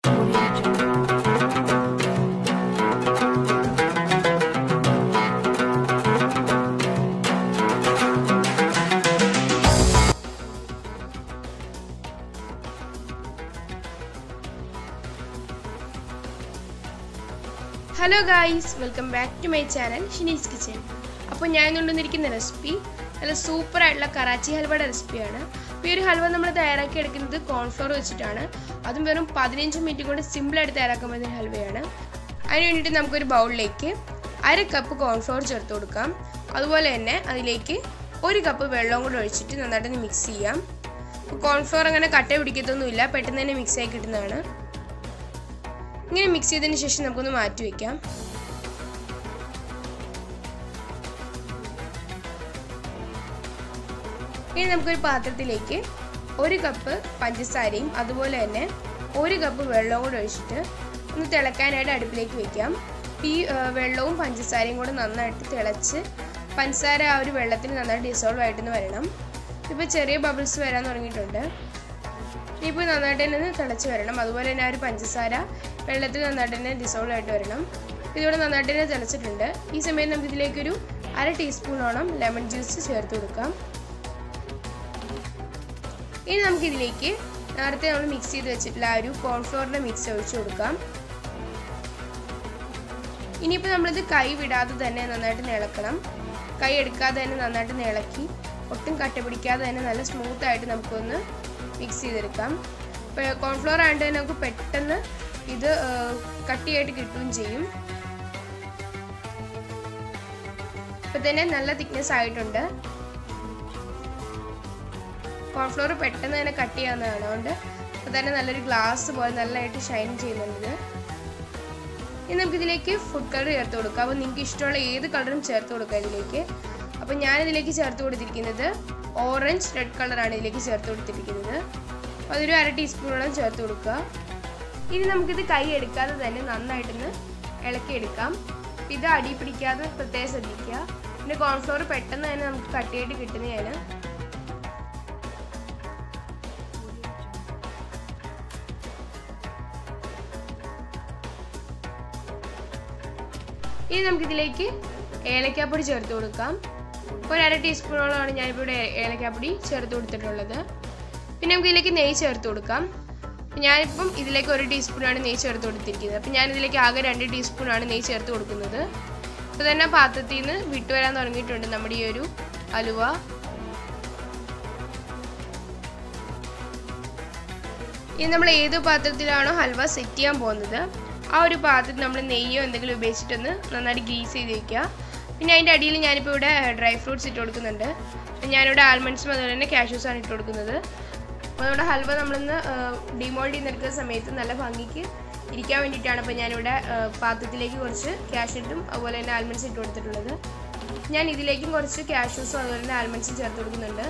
Hello guys, welcome back to my channel Shini's Kitchen. അപ്പോൾ ഞാൻ കൊണ്ടുവന്നിരിക്കുന്ന recipe നല്ല super ആയിട്ടുള്ള കറാച്ചി ഹൽവയുടെ റെസിപ്പിയാണ്. ഈ ഒരു ഹൽവ നമ്മൾ തയ്യാറാക്കി എടുക്കുന്നത് കോൺഫ്ലോർ വെച്ചിട്ടാണ്. അതും വെറും 15 മിനിറ്റ് കൊണ്ട് സിമ്പിൾ ആയിട്ട് തയ്യാറാക്കാൻ പറ്റുന്ന ഹൽവയാണ്. അതിനു വേണ്ടിയിട്ട് നമുക്കൊരു ബൗളിലേക്ക് 1/2 കപ്പ് കോൺഫ്ലോർ ചേർത്ത് കൊടുക്കാം. അതുപോലെ തന്നെ അതിലേക്ക് 1 കപ്പ് വെള്ളം കൂടി ഒഴിച്ചിട്ട് നന്നായിട്ട് മിക്സ് ചെയ്യാം. കോൺഫ്ലോർ അങ്ങനെ കട്ട പിടിക്കത്തൊന്നുമില്ല, പെട്ടെന്ന് തന്നെ മിക്സ് ആയി കിട്ടുന്നതാണ്. ഇങ്ങനെ മിക്സ് ചെയ്തതിന് ശേഷം നമുക്കൊന്ന് മാറ്റി വയ്ക്കാം. ഇനി നമുക്കൊരു പാത്രത്തിലേക്ക് 1 കപ്പ് പഞ്ചസാരയും അതുപോലെ തന്നെ 1 കപ്പ് വെള്ളവും കൂടെ ഒഴിച്ചിട്ട് ഒന്ന് തിളക്കാനായിട്ട് അടുപ്പിലേക്ക് വെക്കാം. ഈ വെള്ളവും പഞ്ചസാരയും കൂടെ നന്നായിട്ട് തിളച്ച് പഞ്ചസാര ആ ഒരു വെള്ളത്തിൽ നന്നായിട്ട് ഡിസോൾവ് ആയിട്ടെന്ന് വരണം. ഇപ്പോൾ ചെറിയ ബബിൾസ് വരാൻ തുടങ്ങിയിട്ടുണ്ട്. ഇപ്പോൾ നന്നായിട്ട് തന്നെ തിളച്ച് വരണം. അതുപോലെ തന്നെ ആ ഒരു പഞ്ചസാര വെള്ളത്തിൽ നന്നായിട്ട് തന്നെ ഡിസോൾവ് ആയിട്ട് വരണം. ഇതിവിടെ നന്നായിട്ട് തന്നെ തിളച്ചിട്ടുണ്ട്. ഈ സമയം നമുക്ക് ഇതിലേക്കൊരു 1/2 ടീസ്പൂണോളം ലെമൺ ജ്യൂസ് ചേർത്ത് കൊടുക്കാം. ഇനി നമുക്കിതിലേക്ക് നേരത്തെ നമ്മൾ മിക്സ് ചെയ്ത് വെച്ചിട്ടുള്ള ആ ഒരു കോൺഫ്ലോറിൻ്റെ മിക്സ് ഒഴിച്ച് കൊടുക്കാം. ഇനിയിപ്പോൾ നമ്മളിത് കൈ വിടാതെ തന്നെ നന്നായിട്ട് ഇളക്കണം. കൈ എടുക്കാതെ തന്നെ നന്നായിട്ട് ഇളക്കി ഒട്ടും കട്ട പിടിക്കാതെ തന്നെ നല്ല സ്മൂത്തായിട്ട് നമുക്കൊന്ന് മിക്സ് ചെയ്തെടുക്കാം. ഇപ്പോൾ കോൺഫ്ലോർ ആയതുകൊണ്ട് തന്നെ നമുക്ക് പെട്ടെന്ന് ഇത് കട്ടിയായിട്ട് കിട്ടുകയും ചെയ്യും. ഇപ്പം തന്നെ നല്ല തിക്നെസ് ആയിട്ടുണ്ട്. കോൺഫ്ലോർ പെട്ടെന്ന് തന്നെ കട്ട് ചെയ്യാവുന്നതാണ്. അതുകൊണ്ട് ഇപ്പോൾ തന്നെ നല്ലൊരു ഗ്ലാസ് പോലെ നല്ലതായിട്ട് ഷൈൻ ചെയ്യുന്നുണ്ട്. ഇനി നമുക്കിതിലേക്ക് ഫുഡ് കളർ ചേർത്ത് കൊടുക്കാം. അപ്പോൾ നിങ്ങൾക്ക് ഇഷ്ടമുള്ള ഏത് കളറും ചേർത്ത് കൊടുക്കാം ഇതിലേക്ക്. അപ്പോൾ ഞാനിതിലേക്ക് ചേർത്ത് കൊടുത്തിരിക്കുന്നത് ഓറഞ്ച് റെഡ് കളറാണ് ഇതിലേക്ക് ചേർത്ത് കൊടുത്തിരിക്കുന്നത്. അപ്പോൾ അതൊരു 1/2 ടീസ്പൂണോളം ചേർത്ത് കൊടുക്കുക. ഇനി നമുക്കിത് കൈ എടുക്കാതെ തന്നെ നന്നായിട്ടൊന്ന് ഇളക്കിയെടുക്കാം. ഇത് അടി പിടിക്കാതെ പ്രത്യേകം ശ്രദ്ധിക്കുക. പിന്നെ കോൺഫ്ലോർ പെട്ടെന്ന് തന്നെ നമുക്ക് കട്ടിയായിട്ട് കിട്ടുന്നതാണ്. ഇനി നമുക്കിതിലേക്ക് ഏലക്കാപ്പൊടി ചേർത്ത് കൊടുക്കാം. ഒരു 1/2 ടീസ്പൂണോളമാണ് ഞാനിപ്പോൾ ഇവിടെ ഏലക്കാപ്പൊടി ചേർത്ത് കൊടുത്തിട്ടുള്ളത്. പിന്നെ നമുക്ക് ഇതിലേക്ക് നെയ്യ് ചേർത്ത് കൊടുക്കാം. ഞാനിപ്പം ഇതിലേക്ക് 1 ടീസ്പൂണാണ് നെയ്യ് ചേർത്ത് കൊടുത്തിരിക്കുന്നത്. അപ്പം ഞാനിതിലേക്ക് ആകെ 2 ടീസ്പൂണാണ് നെയ്യ് ചേർത്ത് കൊടുക്കുന്നത്. ഇപ്പോൾ തന്നെ പാത്രത്തിൽ നിന്ന് വിട്ടുവരാൻ തുടങ്ങിയിട്ടുണ്ട് നമ്മുടെ ഈ ഒരു ഹലുവ. ഇനി നമ്മൾ ഏത് പാത്രത്തിലാണോ ഹൽവ സെറ്റ് ചെയ്യാൻ പോകുന്നത് ആ ഒരു പാത്രത്തിൽ നമ്മൾ നെയ്യോ എന്തെങ്കിലും ഉപയോഗിച്ചിട്ടൊന്ന് നന്നായിട്ട് ഗ്രീസ് ചെയ്ത് വയ്ക്കുക. പിന്നെ അതിൻ്റെ അടിയിൽ ഞാനിപ്പോൾ ഇവിടെ ഡ്രൈ ഫ്രൂട്ട്സ് ഇട്ട് കൊടുക്കുന്നുണ്ട്. ഞാനിവിടെ ആൽമണ്ട്സും അതുപോലെ തന്നെ കാഷ്യൂസാണ് ഇട്ട് കൊടുക്കുന്നത്. അപ്പോൾ നമ്മുടെ ഹൽവ നമ്മളിന്ന് ഡിമോൾഡ് ചെയ്തെടുക്കുന്ന സമയത്ത് നല്ല ഭംഗിക്ക് ഇരിക്കാൻ വേണ്ടിയിട്ടാണ് ഇപ്പോൾ ഞാനിവിടെ പാത്രത്തിലേക്ക് കുറച്ച് കാഷ്യൂട്ടും അതുപോലെ തന്നെ ആൽമണ്ട്സ് ഇട്ട് കൊടുത്തിട്ടുള്ളത്. ഞാൻ ഇതിലേക്കും കുറച്ച് കാഷ്യൂസും അതുപോലെ തന്നെ ആൽമണ്ട്സും ചേർത്ത് കൊടുക്കുന്നുണ്ട്.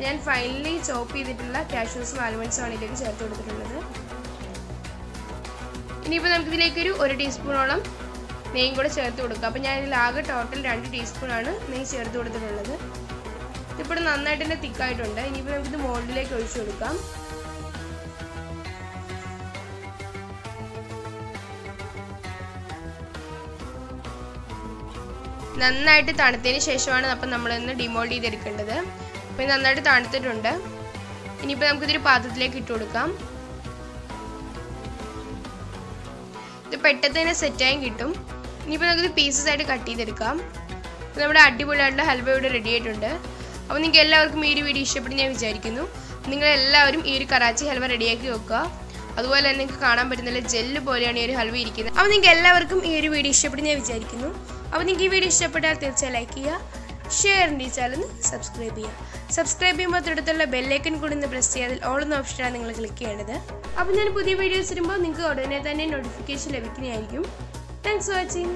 ഞാൻ ഫൈനലി ചോപ്പ് ചെയ്തിട്ടുള്ള കാഷ്യൂസും ആൽമണ്ട്സും ആണ് ഇതിലേക്ക് ചേർത്ത് കൊടുത്തിട്ടുള്ളത്. ഇനിയിപ്പോൾ നമുക്കിതിലേക്കൊരു 1 ടീസ്പൂണോളം നെയ്യും കൂടെ ചേർത്ത് കൊടുക്കുക. അപ്പോൾ ഞാൻ ഇതിലാകെ ടോട്ടൽ 2 ടീസ്പൂണാണ് നെയ്യ് ചേർത്ത് കൊടുത്തിട്ടുള്ളത്. ഇതിപ്പോൾ നന്നായിട്ട് തന്നെ തിക്കായിട്ടുണ്ട്. ഇനിയിപ്പോൾ നമുക്കിത് മോൾഡിലേക്ക് ഒഴിച്ചു കൊടുക്കാം. നന്നായിട്ട് തണുത്തതിന് ശേഷമാണ് അപ്പം നമ്മളിന്ന് ഡിമോൾഡ് ചെയ്തെടുക്കേണ്ടത്. അപ്പോൾ നന്നായിട്ട് തണുത്തിട്ടുണ്ട്. ഇനിയിപ്പോൾ നമുക്കിതൊരു പാത്രത്തിലേക്ക് ഇട്ട് കൊടുക്കാം. ഇത് പെട്ടെന്ന് തന്നെ സെറ്റായും കിട്ടും. ഇനിയിപ്പോൾ നമുക്കിത് പീസസ് ആയിട്ട് കട്ട് ചെയ്തെടുക്കാം. നമ്മുടെ അടിപൊളിയായിട്ടുള്ള ഹൽവ ഇവിടെ റെഡി ആയിട്ടുണ്ട്. അപ്പോൾ നിങ്ങൾക്ക് എല്ലാവർക്കും ഈ ഒരു വീഡിയോ ഇഷ്ടപ്പെടും ഞാൻ വിചാരിക്കുന്നു. നിങ്ങളെല്ലാവരും ഈ ഒരു കറാച്ചി ഹൽവ റെഡിയാക്കി വെക്കുക. അതുപോലെ തന്നെ നിങ്ങൾക്ക് കാണാൻ പറ്റുന്നില്ല ജെല്ല് പോലെയാണ് ഈ ഒരു ഹൽവ ഇരിക്കുന്നത്. അപ്പോൾ നിങ്ങൾക്ക് എല്ലാവർക്കും ഈ ഒരു വീഡിയോ ഇഷ്ടപ്പെടും ഞാൻ വിചാരിക്കുന്നു. അപ്പോൾ നിങ്ങൾക്ക് ഈ വീഡിയോ ഇഷ്ടപ്പെട്ടാൽ തീർച്ചയായും ലൈക്ക് ചെയ്യുക, ഷെയർ ചെയ്ത് ചാനൽ സബ്സ്ക്രൈബ് ചെയ്യുക. സബ്സ്ക്രൈബ് ചെയ്യുമ്പോൾ തൊട്ടടുത്തുള്ള ബെല്ലൈക്കൺ കൂടി ഒന്ന് പ്രസ് ചെയ്യുക. അതിൽ ഓൾ എന്ന ഓപ്ഷനാണ് നിങ്ങൾ ക്ലിക്ക് ചെയ്യേണ്ടത്. അപ്പോൾ ഞാൻ പുതിയ വീഡിയോസ് വരുമ്പോൾ നിങ്ങൾക്ക് ഉടനെ തന്നെ നോട്ടിഫിക്കേഷൻ ലഭിക്കുന്നതായിരിക്കും. Thanks for watching.